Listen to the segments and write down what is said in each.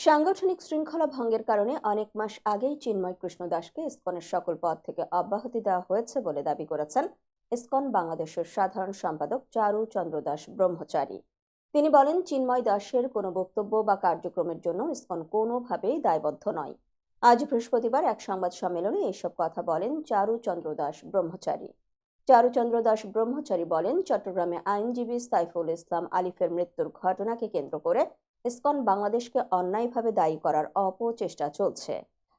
সাংগঠনিক শৃঙ্খলা ভঙ্গের কারণে অনেক মাস আগেই চিন্ময় কৃষ্ণ দাসকে ইসকনের সকল পদ থেকে অব্যাহতি দেওয়া হয়েছে বলে দাবি করেছেন ইসকন বাংলাদেশের সাধারণ সম্পাদক চারু চন্দ্র দাস ব্রহ্মচারী। তিনি বলেন, চিন্ময় দাসের কোনো বক্তব্য বা কার্যক্রমের জন্য ইসকন কোনোভাবেই দায়বদ্ধ নয়। আজ বৃহস্পতিবার এক সংবাদ সম্মেলনে এইসব কথা বলেন চারু চন্দ্র দাস ব্রহ্মচারী। চারুচন্দ্র দাস ব্রহ্মচারী বলেন, চট্টগ্রামে আইনজীবী সাইফুল ইসলাম আলিফের মৃত্যুর ঘটনাকে কেন্দ্র করে ইসকন বাংলাদেশকে অন্যায়ভাবে দায়ী করার অপচেষ্টা চলছে।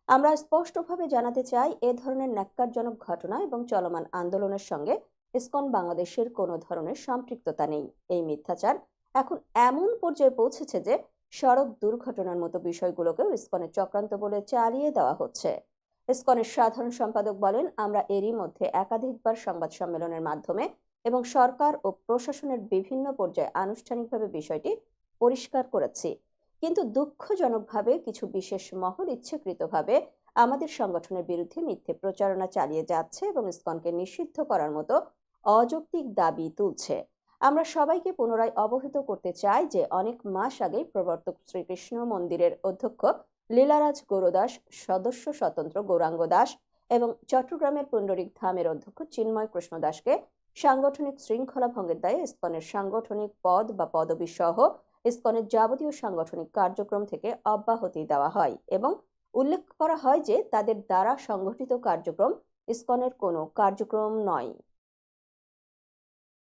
আমরা স্পষ্টভাবে জানাতে চাই, এ ধরনের ন্যাক্কারজনক ঘটনা এবং চলমান আন্দোলনের সঙ্গে ইসকন বাংলাদেশের কোনো ধরনের সম্পৃক্ততা নেই। এই মিথ্যাচার এখন এমন পর্যায়ে পৌঁছেছে যে সড়ক দুর্ঘটনার মতো বিষয়গুলোকেও ইসকনের চক্রান্ত বলে চালিয়ে দেওয়া হচ্ছে। ইসকনের সাধারণ সম্পাদক বলেন, আমরা এরই মধ্যে একাধিকবার সংবাদ সম্মেলনের মাধ্যমে এবং সরকার ও প্রশাসনের বিভিন্ন পর্যায়ে আনুষ্ঠানিকভাবে বিষয়টি পরিষ্কার করেছি, কিন্তু দুঃখজনকভাবে কিছু বিশেষ মহল ইচ্ছাকৃতভাবে আমাদের সংগঠনের বিরুদ্ধে মিথ্যে প্রচারণা চালিয়ে যাচ্ছে এবং ইসকনকে নিষিদ্ধ করার মতো অযৌক্তিক দাবি তুলছে। আমরা সবাইকে পুনরায় অবহিত করতে চাই যে অনেক মাস আগেই প্রবর্তক শ্রীকৃষ্ণ মন্দিরের অধ্যক্ষ লীলারাজ গৌরদাস, সদস্য স্বতন্ত্র গৌরাঙ্গ দাস এবং চট্টগ্রামের পুণ্ডরিক ধামের অধ্যক্ষ চিন্ময় কৃষ্ণ দাসকে সাংগঠনিক শৃঙ্খলা ভঙ্গের দায়ে ইসকনের সাংগঠনিক পদ বা পদবি সহ ইসকনের যাবতীয় সাংগঠনিক কার্যক্রম থেকে অব্যাহতি দেওয়া হয় এবং উল্লেখ করা হয় যে তাদের দ্বারা সংগঠিত কার্যক্রম ইসকনের কোনো কার্যক্রম নয়।